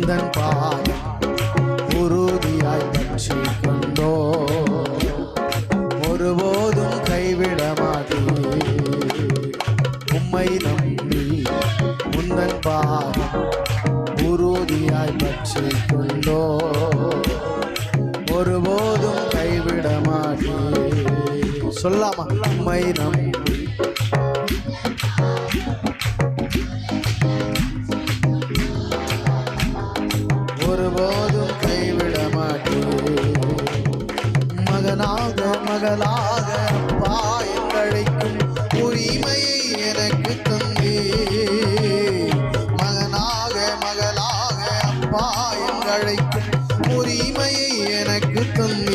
உந்தன் பாதம் உறுதியாய் பற்றிக் கொண்டோ ஒருபோதும் கைவிட மாட்டேன். உம்மை நம்பி உந்தன் பாதம் உறுதியாய் பற்றிக் கொண்டோ ஒருபோதும் கைவிட மாட்டேன். சொல்லாமா? உம்மை நம்பி ஒருபோதும் கைவிட மாட்டேன். மகனாக மகளாக அப்பா என்றழைக்கும் உரிமையை எனக்கு தந்தே. மகனாக மகளாக அப்பா என்றழைக்கும் உரிமையை எனக்கு தந்தே.